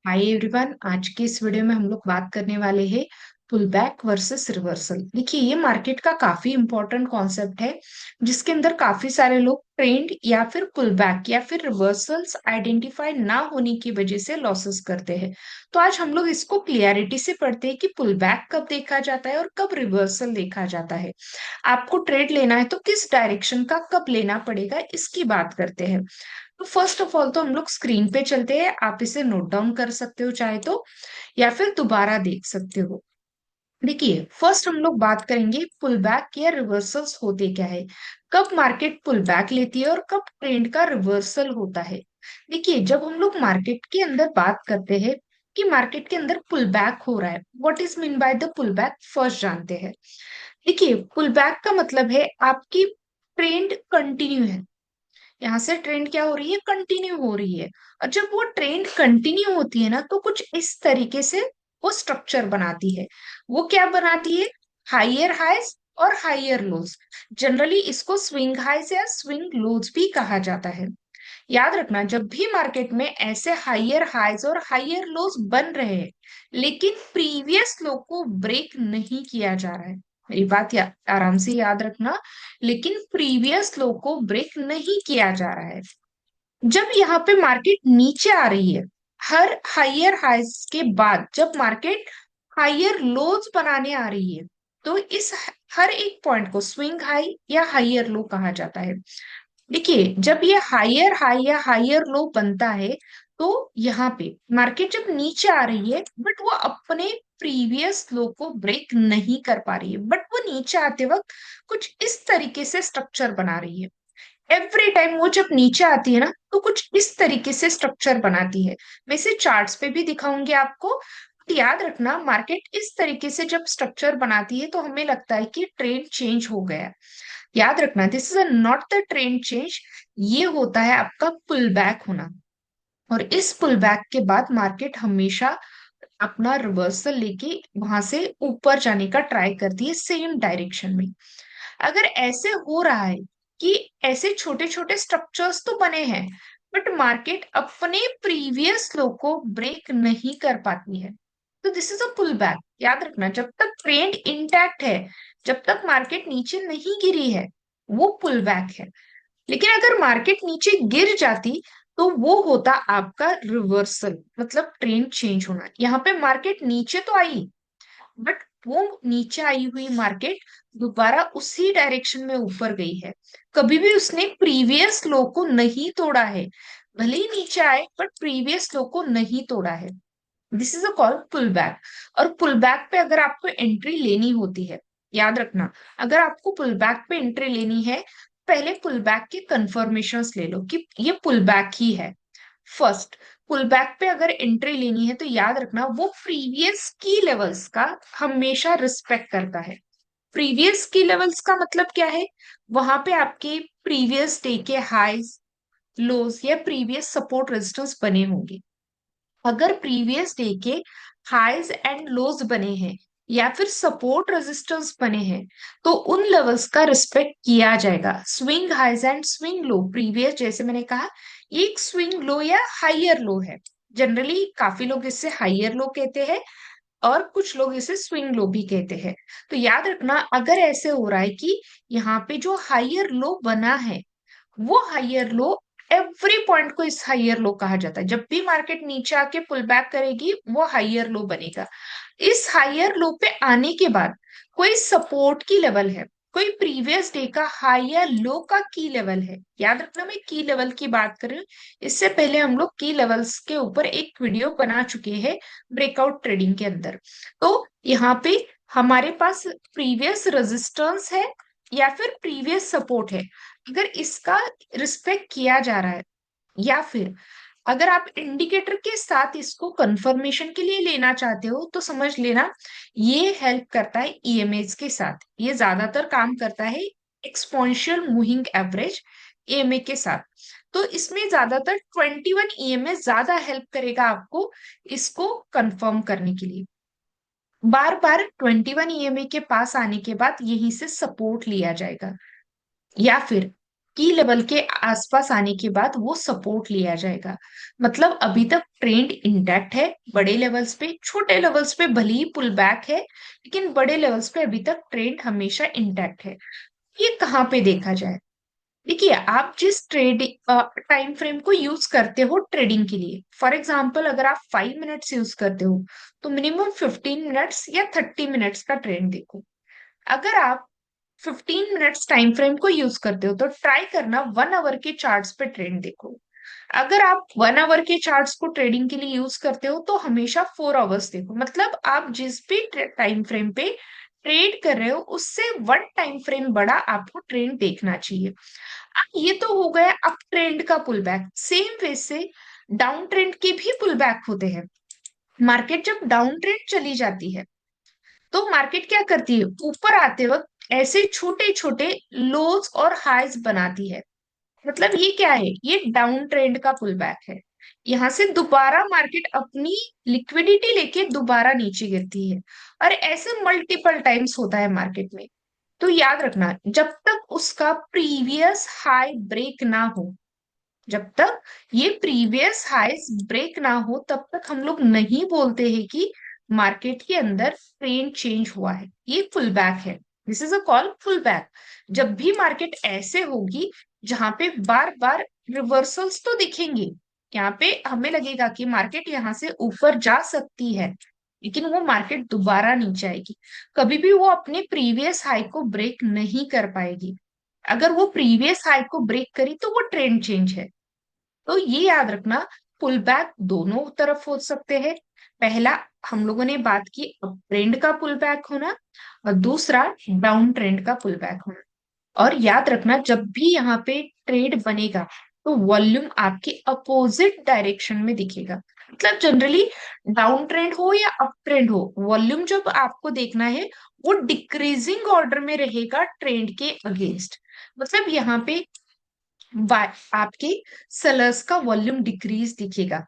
Hi everyone. आज के इस वीडियो में हम लोग बात करने वाले हैं पुल बैक वर्सेस रिवर्सल। देखिए, ये मार्केट का काफी इंपॉर्टेंट कॉन्सेप्ट है जिसके अंदर काफी सारे लोग ट्रेंड या फिर पुल बैक या फिर रिवर्सल्स आइडेंटिफाई ना होने की वजह से लॉसेस करते हैं। तो आज हम लोग इसको क्लियरिटी से पढ़ते हैं कि पुल बैक कब देखा जाता है और कब रिवर्सल देखा जाता है। आपको ट्रेड लेना है तो किस डायरेक्शन का कब लेना पड़ेगा, इसकी बात करते हैं। तो फर्स्ट ऑफ ऑल तो हम लोग स्क्रीन पे चलते हैं, आप इसे नोट डाउन कर सकते हो चाहे तो, या फिर दोबारा देख सकते हो। देखिए, फर्स्ट हम लोग बात करेंगे पुल बैक या रिवर्सल्स होते क्या है, कब मार्केट पुल बैक लेती है और कब ट्रेंड का रिवर्सल होता है। देखिए, जब हम लोग मार्केट के अंदर बात करते हैं कि मार्केट के अंदर पुल बैक हो रहा है, what is mean by the pull back, first जानते हैं। देखिए, पुल बैक का मतलब है आपकी ट्रेंड कंटिन्यू है। यहाँ से ट्रेंड क्या हो रही है, कंटिन्यू हो रही है। और जब वो ट्रेंड कंटिन्यू होती है ना, तो कुछ इस तरीके से वो स्ट्रक्चर बनाती है। वो क्या बनाती है, हाइयर हाइज और हाइयर लोज। जनरली इसको स्विंग हाइज या स्विंग लोज भी कहा जाता है। याद रखना, जब भी मार्केट में ऐसे हाइयर हाइज और हाइयर लोज बन रहे हैं लेकिन प्रीवियस लो को ब्रेक नहीं किया जा रहा है, मेरी बात आराम से याद रखना, लेकिन प्रीवियस लो को ब्रेक नहीं किया जा रहा है। जब यहाँ पे मार्केट नीचे आ रही है, हर हाइयर हाइज के बाद जब मार्केट हाइयर लोज बनाने आ रही है, तो इस हर एक पॉइंट को स्विंग हाई या हाइयर लो कहा जाता है। देखिए, जब ये हाइयर हाई या हाइयर लो बनता है, तो यहाँ पे मार्केट जब नीचे आ रही है बट वो अपने प्रीवियस लो को ब्रेक नहीं कर पा रही है, बट वो नीचे आते वक्त कुछ इस तरीके से स्ट्रक्चर बना रही है। एवरी टाइम वो जब नीचे आती है ना, तो कुछ इस तरीके से स्ट्रक्चर बनाती है। मैं इसे चार्ट्स पे भी दिखाऊंगी आपको। याद रखना, मार्केट इस तरीके से जब स्ट्रक्चर बनाती है तो हमें लगता है कि ट्रेंड चेंज हो गया। याद रखना, this is not the trend change, ये होता है आपका पुल बैक होना। और इस पुल बैक के बाद मार्केट हमेशा अपना रिवर्सल लेके वहां से ऊपर जाने का ट्राई करती है सेम डायरेक्शन में। अगर ऐसे हो रहा है कि ऐसे छोटे छोटे स्ट्रक्चर्स तो बने हैं बट मार्केट अपने प्रीवियस लो को ब्रेक नहीं कर पाती है, तो this is a pull back. याद रखना, जब तक ट्रेंड इंटैक्ट है, जब तक मार्केट नीचे नहीं गिरी है, वो पुल बैक है। लेकिन अगर मार्केट नीचे गिर जाती तो वो होता आपका रिवर्सल, मतलब ट्रेंड चेंज होना। यहाँ पे मार्केट नीचे तो आई बट वो नीचे आई हुई मार्केट दोबारा उसी डायरेक्शन में ऊपर गई है। कभी भी उसने प्रीवियस लो को नहीं तोड़ा है, भले ही नीचे आए बट प्रीवियस लो को नहीं तोड़ा है। This is a call pull back. और पुल बैक पे अगर आपको एंट्री लेनी होती है, याद रखना, अगर आपको पुल बैक पे एंट्री लेनी है, पहले पुल बैक के कंफर्मेशंस ले लो कि ये पुल बैक ही है। फर्स्ट, पुल बैक पे अगर एंट्री लेनी है तो याद रखना, वो प्रीवियस की लेवल्स का हमेशा रिस्पेक्ट करता है। प्रीवियस की लेवल्स का मतलब क्या है, वहां पे आपके प्रीवियस डे के हाईज, लोज या प्रीवियस सपोर्ट रेजिस्टेंस बने होंगे। अगर प्रीवियस डे के हाईज एंड लोज बने हैं या फिर सपोर्ट रेजिस्टेंस बने हैं, तो उन लेवल्स का रिस्पेक्ट किया जाएगा। Swing highs and swing low, previous जैसे मैंने कहा, ये एक स्विंग लो या हाइयर लो है। जनरली काफी लोग इसे हाइयर लो कहते हैं और कुछ लोग इसे स्विंग लो भी कहते हैं। तो याद रखना, अगर ऐसे हो रहा है कि यहाँ पे जो हाइयर लो बना है, वो हाइयर लो, एवरी पॉइंट को इस हाइयर लो कहा जाता है। जब भी मार्केट नीचे आके पुल बैक करेगी, वो हाइयर लो बनेगा। इस हाइयर लो पे आने के बाद कोई सपोर्ट की लेवल है, कोई प्रीवियस डे का हाई या लो का की लेवल है। याद रखना, मैं की लेवल की बात कर रही हूँ। इससे पहले हम लोग की लेवल्स के ऊपर एक वीडियो बना चुके हैं ब्रेकआउट ट्रेडिंग के अंदर। तो यहाँ पे हमारे पास प्रीवियस रेजिस्टेंस है या फिर प्रीवियस सपोर्ट है। अगर इसका रिस्पेक्ट किया जा रहा है, या फिर अगर आप इंडिकेटर के साथ इसको कंफर्मेशन के लिए लेना चाहते हो, तो समझ लेना, ये हेल्प करता है ईएमएज के साथ। ये ज्यादातर काम करता है एक्सपोनेंशियल मूविंग एवरेज, ईएमए के साथ। तो इसमें ज्यादातर 21 ईएमए ज्यादा हेल्प करेगा आपको इसको कंफर्म करने के लिए। बार बार 21 ईएमए के पास आने के बाद यहीं से सपोर्ट लिया जाएगा। या फिर की लेवल के आसपास आने के बाद वो सपोर्ट लिया जाएगा। मतलब अभी तक ट्रेंड इंटैक्ट है बड़े लेवल्स पे, छोटे लेवल्स पे भले ही पुल बैक है, लेकिन बड़े लेवल्स पे अभी तक ट्रेंड हमेशा इंटैक्ट है। ये कहाँ पे देखा जाए? देखिए, आप जिस ट्रेड टाइम फ्रेम को यूज करते हो ट्रेडिंग के लिए, फॉर एग्जांपल अगर आप 5 मिनट्स यूज करते हो तो मिनिमम 15 मिनट्स या 30 मिनट्स का ट्रेंड देखो। अगर आप 15 मिनट्स टाइम फ्रेम को यूज करते हो तो ट्राई करना 1 आवर के चार्ट्स पे ट्रेंड देखो। अगर आप 1 आवर के चार्ट्स को ट्रेडिंग के लिए यूज करते हो तो हमेशा 4 आवर्स देखो। मतलब आप जिस भी टाइम फ्रेम पे ट्रेड कर रहे हो उससे 1 टाइम फ्रेम बड़ा आपको ट्रेंड देखना चाहिए। अब ये तो हो गया अप ट्रेंड का पुल बैक। सेम वे से डाउन ट्रेंड के भी पुल बैक होते हैं। मार्केट जब डाउन ट्रेंड चली जाती है तो मार्केट क्या करती है, ऊपर आते वक्त ऐसे छोटे छोटे लोज और हाइज बनाती है। मतलब ये क्या है, ये डाउन ट्रेंड का पुल बैक है। यहाँ से दोबारा मार्केट अपनी लिक्विडिटी लेके दोबारा नीचे गिरती है। और ऐसे मल्टीपल टाइम्स होता है मार्केट में। तो याद रखना, जब तक उसका प्रीवियस हाई ब्रेक ना हो, जब तक ये प्रीवियस हाईस ब्रेक ना हो तब तक हम लोग नहीं बोलते हैं कि मार्केट के अंदर ट्रेंड चेंज हुआ है, ये पुल बैक है। This is a call pull back. जब भी मार्केट ऐसे होगी जहां पे बार बार रिवर्सल्स तो दिखेंगे, यहाँ पे हमें लगेगा कि मार्केट यहाँ से ऊपर जा सकती है, लेकिन वो मार्केट दोबारा नीचे आएगी। कभी भी वो अपने प्रीवियस हाई को ब्रेक नहीं कर पाएगी। अगर वो प्रीवियस हाई को ब्रेक करी तो वो ट्रेंड चेंज है। तो ये याद रखना, पुल बैक दोनों तरफ हो सकते हैं। पहला हम लोगों ने बात की अप ट्रेंड का पुल बैक होना, और दूसरा डाउन ट्रेंड का पुल बैक होना। और याद रखना, जब भी यहाँ पे ट्रेड बनेगा तो वॉल्यूम आपके अपोजिट डायरेक्शन में दिखेगा। मतलब जनरली डाउन ट्रेंड हो या अप ट्रेंड हो, वॉल्यूम जब आपको देखना है वो डिक्रीजिंग ऑर्डर में रहेगा ट्रेंड के अगेंस्ट। मतलब यहाँ पे आपके सेलर्स का वॉल्यूम डिक्रीज दिखेगा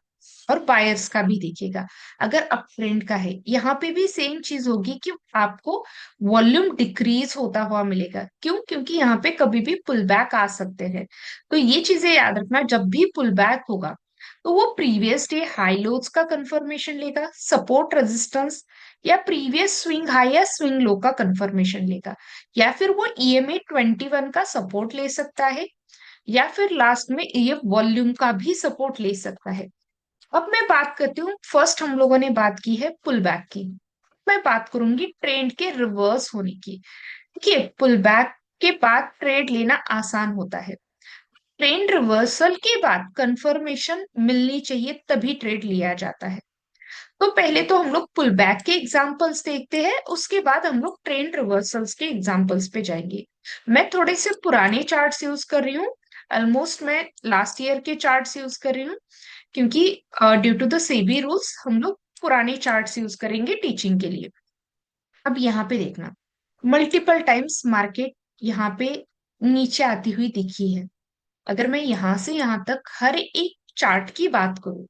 और बायर्स का भी दिखेगा। अगर अप ट्रेंड का है यहाँ पे भी सेम चीज होगी कि आपको वॉल्यूम डिक्रीज होता हुआ मिलेगा। क्यों? क्योंकि यहाँ पे कभी भी पुल बैक आ सकते हैं। तो ये चीजें याद रखना, जब भी पुल बैक होगा तो वो प्रीवियस डे हाई लोज का कंफर्मेशन लेगा, सपोर्ट रेजिस्टेंस, या प्रीवियस स्विंग हाई या स्विंग लो का कंफर्मेशन लेगा, या फिर वो EMA 21 का सपोर्ट ले सकता है, या फिर लास्ट में ये वॉल्यूम का भी सपोर्ट ले सकता है। अब मैं बात करती हूँ, फर्स्ट हम लोगों ने बात की है पुल बैक की, मैं बात करूंगी ट्रेंड के रिवर्स होने की। देखिए, पुल बैक के बाद ट्रेड लेना आसान होता है। ट्रेंड रिवर्सल के बाद कंफर्मेशन मिलनी चाहिए तभी ट्रेड लिया जाता है। तो पहले तो हम लोग पुल बैक के एग्जांपल्स देखते हैं, उसके बाद हम लोग ट्रेंड रिवर्सल्स के एग्जांपल्स पे जाएंगे। मैं थोड़े से पुराने चार्ट्स यूज कर रही हूँ। ऑलमोस्ट मैं लास्ट ईयर के चार्ट्स यूज कर रही हूँ, क्योंकि due to the SEBI rules हम लोग पुराने चार्ट्स यूज करेंगे टीचिंग के लिए। अब यहाँ पे देखना, मल्टीपल टाइम्स मार्केट यहाँ पे नीचे आती हुई दिखी है। अगर मैं यहाँ से यहाँ तक हर एक चार्ट की बात करूं,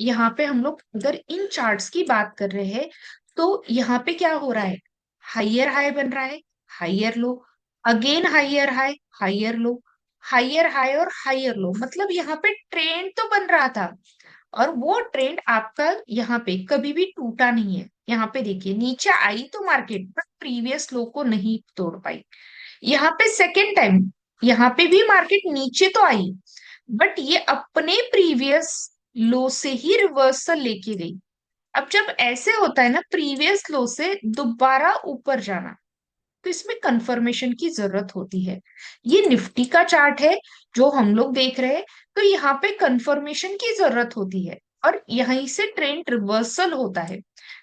यहाँ पे हम लोग अगर इन चार्ट्स की बात कर रहे हैं तो यहाँ पे क्या हो रहा है, हाइयर हाई बन रहा है, हाइयर लो, अगेन हाइयर हाई, हाइयर लो, हाइयर हाई और हाइयर लो। मतलब यहाँ पे ट्रेंड तो बन रहा था, और वो ट्रेंड आपका यहाँ पे कभी भी टूटा नहीं है। यहाँ पे देखिए, नीचे आई तो मार्केट बट प्रीवियस लो को नहीं तोड़ पाई। यहाँ पे सेकेंड टाइम यहाँ पे भी मार्केट नीचे तो आई, बट ये अपने प्रीवियस लो से ही रिवर्सल लेके गई। अब जब ऐसे होता है ना, प्रीवियस लो से दोबारा ऊपर जाना, तो इसमें कंफर्मेशन की जरूरत होती है। ये निफ्टी का चार्ट है जो हम लोग देख रहे हैं, तो यहाँ पे कंफर्मेशन की जरूरत होती है और यहीं से ट्रेंड रिवर्सल होता है।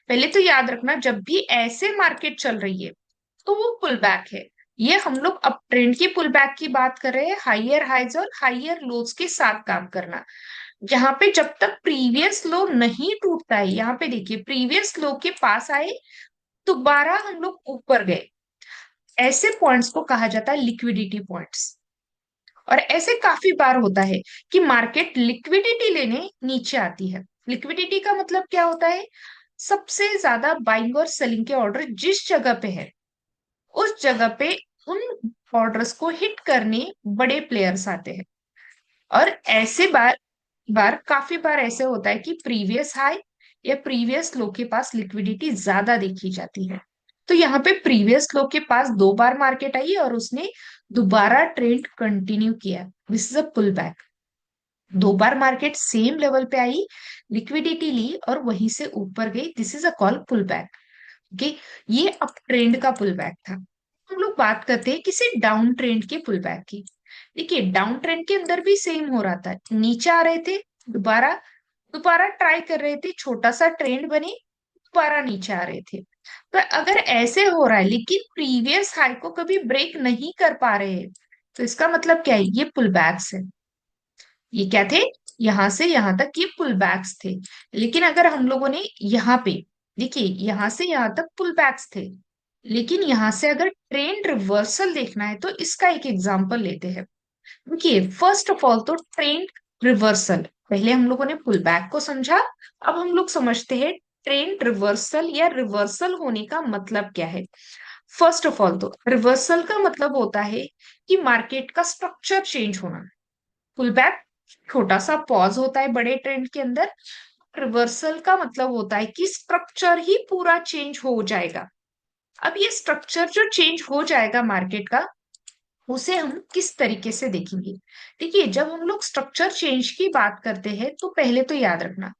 पहले तो याद रखना, जब भी ऐसे मार्केट चल रही है तो वो पुल बैक है। ये हम लोग अब ट्रेंड की पुल बैक की बात कर रहे हैं, हाइयर हाइज और हाइयर लोज के साथ काम करना। जहां पे जब तक प्रीवियस लो नहीं टूटता है, यहाँ पे देखिए प्रीवियस लो के पास आए, दोबारा हम लोग ऊपर गए, ऐसे पॉइंट्स को कहा जाता है लिक्विडिटी पॉइंट्स। और ऐसे काफी बार होता है कि मार्केट लिक्विडिटी लेने नीचे आती है। लिक्विडिटी का मतलब क्या होता है, सबसे ज्यादा बाइंग और सेलिंग के ऑर्डर जिस जगह पे है उस जगह पे उन ऑर्डर्स को हिट करने बड़े प्लेयर्स आते हैं। और ऐसे बार बार काफी बार ऐसे होता है कि प्रीवियस हाई या प्रीवियस लो के पास लिक्विडिटी ज्यादा देखी जाती है। तो यहाँ पे प्रीवियस लो के पास 2 बार मार्केट आई और उसने दोबारा ट्रेंड कंटिन्यू किया, this is a pull back. 2 बार मार्केट सेम लेवल पे आई, लिक्विडिटी ली और वहीं से ऊपर गई, this is a call pull back. Okay, ये अप ट्रेंड का पुल बैक था। हम लोग बात करते हैं किसी डाउन ट्रेंड के पुल बैक की। देखिए डाउन ट्रेंड के अंदर भी सेम हो रहा था, नीचे आ रहे थे, दोबारा दोबारा ट्राई कर रहे थे, छोटा सा ट्रेंड बने, दोबारा नीचे आ रहे थे। तो अगर ऐसे हो रहा है लेकिन प्रीवियस हाई को कभी ब्रेक नहीं कर पा रहे हैं, तो इसका मतलब क्या है, ये पुल बैक्स है। ये क्या थे, यहां से यहां तक ये पुल बैक्स थे। लेकिन अगर हम लोगों ने यहाँ पे, देखिए यहां से यहां तक पुल बैक्स थे, लेकिन यहां से अगर ट्रेंड रिवर्सल देखना है तो इसका एक एग्जांपल लेते हैं। देखिए फर्स्ट ऑफ ऑल तो ट्रेंड रिवर्सल, पहले हम लोगों ने पुल बैक को समझा, अब हम लोग समझते हैं ट्रेंड रिवर्सल या रिवर्सल होने का मतलब क्या है। फर्स्ट ऑफ ऑल तो रिवर्सल का मतलब होता है कि मार्केट का स्ट्रक्चर चेंज होना। पुल बैक छोटा सा पॉज होता है बड़े ट्रेंड के अंदर, रिवर्सल का मतलब होता है कि स्ट्रक्चर ही पूरा चेंज हो जाएगा। अब ये स्ट्रक्चर जो चेंज हो जाएगा मार्केट का, उसे हम किस तरीके से देखेंगे। देखिए जब हम लोग स्ट्रक्चर चेंज की बात करते हैं तो पहले तो याद रखना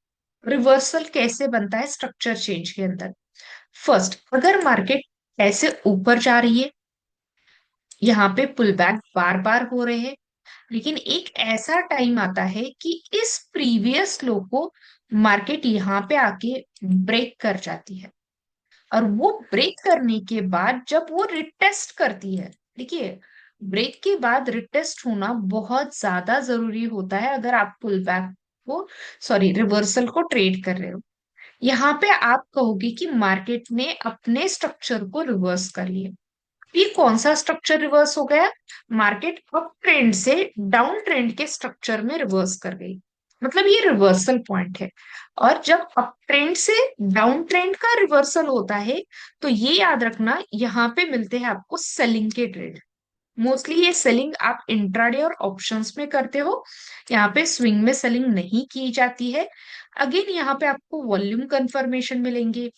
रिवर्सल कैसे बनता है स्ट्रक्चर चेंज के अंदर। फर्स्ट, अगर मार्केट ऐसे ऊपर जा रही है, यहाँ पे पुल बैक बार बार हो रहे हैं, लेकिन एक ऐसा टाइम आता है कि इस प्रीवियस लो को मार्केट यहाँ पे आके ब्रेक कर जाती है। और वो ब्रेक करने के बाद जब वो रिटेस्ट करती है, देखिए ब्रेक के बाद रिटेस्ट होना बहुत ज्यादा जरूरी होता है अगर आप पुल बैक को, सॉरी रिवर्सल को ट्रेड कर रहे हो। यहाँ पे आप कहोगे कि मार्केट ने अपने स्ट्रक्चर को रिवर्स कर लिया। ये कौन सा स्ट्रक्चर रिवर्स हो गया, मार्केट अप ट्रेंड से डाउन ट्रेंड के स्ट्रक्चर में रिवर्स कर गई, मतलब ये रिवर्सल पॉइंट है। और जब अप ट्रेंड से डाउन ट्रेंड का रिवर्सल होता है तो ये याद रखना यहाँ पे मिलते हैं आपको सेलिंग के ट्रेड। मोस्टली ये सेलिंग आप इंट्राडे और ऑप्शंस में करते हो, यहाँ पे स्विंग में सेलिंग नहीं की जाती है। अगेन यहाँ पे आपको वॉल्यूम कंफर्मेशन मिलेंगे,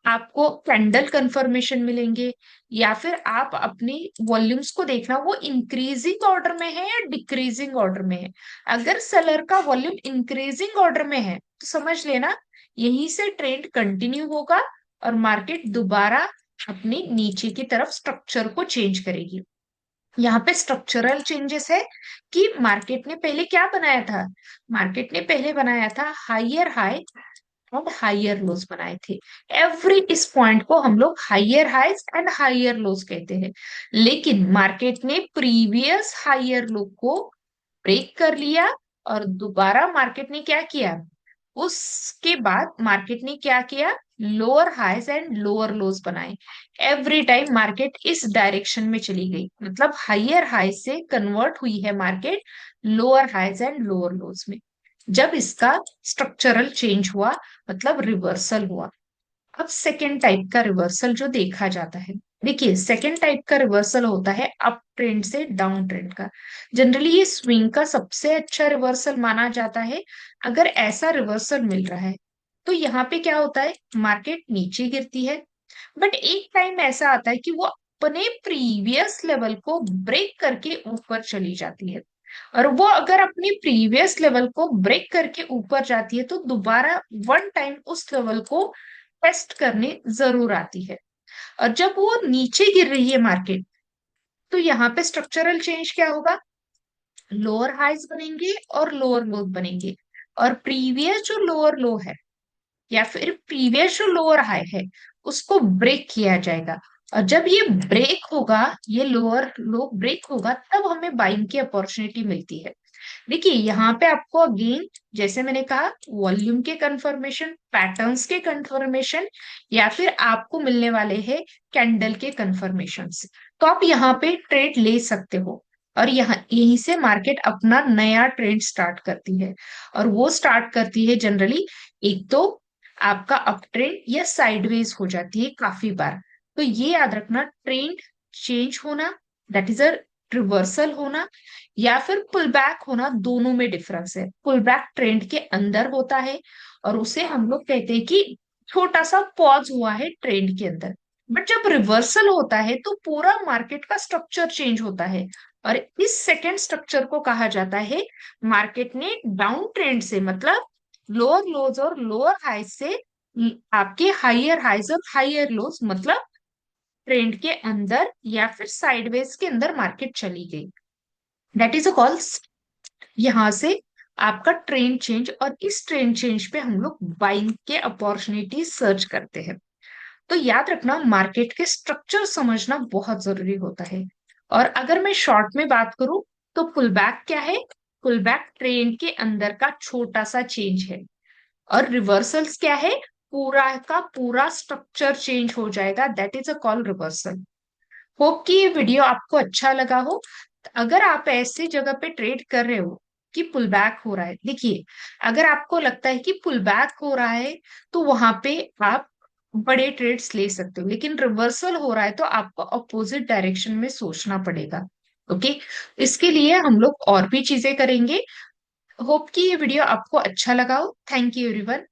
आपको कैंडल कंफर्मेशन मिलेंगे, या फिर आप अपनी वॉल्यूम्स को देखना वो इंक्रीजिंग ऑर्डर में है या डिक्रीजिंग ऑर्डर में है। अगर सेलर का वॉल्यूम इंक्रीजिंग ऑर्डर में है तो समझ लेना यहीं से ट्रेंड कंटिन्यू होगा और मार्केट दोबारा अपनी नीचे की तरफ स्ट्रक्चर को चेंज करेगी। यहाँ पे स्ट्रक्चरल चेंजेस है कि मार्केट ने पहले क्या बनाया था, मार्केट ने पहले बनाया था हाइयर हाई एंड हाइयर लोज बनाए थे। एवरी इस पॉइंट को हम लोग हाइयर हाइज एंड हाइयर लोज कहते हैं। लेकिन मार्केट ने प्रीवियस हाइयर लो को ब्रेक कर लिया और दोबारा मार्केट ने क्या किया, उसके बाद मार्केट ने क्या किया, lower highs and lower lows बनाए। एवरी टाइम मार्केट इस डायरेक्शन में चली गई, मतलब हाइयर हाइज से कन्वर्ट हुई है market lower highs and lower lows में। जब इसका स्ट्रक्चरल चेंज हुआ मतलब रिवर्सल हुआ। अब सेकेंड टाइप का रिवर्सल जो देखा जाता है, देखिए सेकेंड टाइप का रिवर्सल होता है अप ट्रेंड से डाउन ट्रेंड का। जनरली ये स्विंग का सबसे अच्छा रिवर्सल माना जाता है। अगर ऐसा रिवर्सल मिल रहा है तो यहाँ पे क्या होता है, मार्केट नीचे गिरती है, बट एक टाइम ऐसा आता है कि वो अपने प्रीवियस लेवल को ब्रेक करके ऊपर चली जाती है। और वो अगर अपनी प्रीवियस लेवल को ब्रेक करके ऊपर जाती है तो दोबारा वन टाइम उस लेवल को टेस्ट करने जरूर आती है। और जब वो नीचे गिर रही है मार्केट, तो यहाँ पे स्ट्रक्चरल चेंज क्या होगा, लोअर हाइज बनेंगे और लोअर लो बनेंगे, और प्रीवियस जो लोअर लो है या फिर प्रीवियस जो लोअर हाई है उसको ब्रेक किया जाएगा। और जब ये ब्रेक होगा, ये लोअर लो ब्रेक होगा, तब हमें बाइंग की अपॉर्चुनिटी मिलती है। देखिए यहाँ पे आपको अगेन जैसे मैंने कहा वॉल्यूम के कंफर्मेशन, पैटर्न्स के कंफर्मेशन, या फिर आपको मिलने वाले हैं कैंडल के कंफर्मेशन। तो आप यहाँ पे ट्रेड ले सकते हो और यहाँ यहीं से मार्केट अपना नया ट्रेंड स्टार्ट करती है। और वो स्टार्ट करती है जनरली, एक तो आपका अप ट्रेंड या साइडवेज हो जाती है काफी बार। तो ये याद रखना ट्रेंड चेंज होना दैट इज अ रिवर्सल होना या फिर पुल बैक होना, दोनों में डिफरेंस है। पुल बैक ट्रेंड के अंदर होता है और उसे हम लोग कहते हैं कि छोटा सा पॉज हुआ है ट्रेंड के अंदर। बट जब रिवर्सल होता है तो पूरा मार्केट का स्ट्रक्चर चेंज होता है, और इस सेकेंड स्ट्रक्चर को कहा जाता है मार्केट ने डाउन ट्रेंड से, मतलब लोअर लोज और लोअर हाइज से आपके हाइयर हाइज और हाइयर लोज, मतलब ट्रेंड के अंदर या फिर साइडवेज के अंदर मार्केट चली गई, दैट इज अ कॉल। यहां से आपका ट्रेंड चेंज, और इस ट्रेंड चेंज पे हम लोग बाइंग के अपॉर्चुनिटी सर्च करते हैं। तो याद रखना, मार्केट के स्ट्रक्चर समझना बहुत जरूरी होता है। और अगर मैं शॉर्ट में बात करूं तो पुल बैक क्या है? पुल बैक ट्रेंड के अंदर का छोटा सा चेंज है। और रिवर्सल्स क्या है? पूरा का पूरा स्ट्रक्चर चेंज हो जाएगा, that is a call reversal. Hope कि ये वीडियो आपको अच्छा लगा हो। अगर आप ऐसी जगह पे ट्रेड कर रहे हो कि पुल बैक हो रहा है, देखिए, अगर आपको लगता है कि पुल बैक हो रहा है तो वहां पे आप बड़े ट्रेड्स ले सकते हो, लेकिन रिवर्सल हो रहा है तो आपको अपोजिट डायरेक्शन में सोचना पड़ेगा। ओके, इसके लिए हम लोग और भी चीजें करेंगे। होप कि ये वीडियो आपको अच्छा लगा हो। Thank you everyone.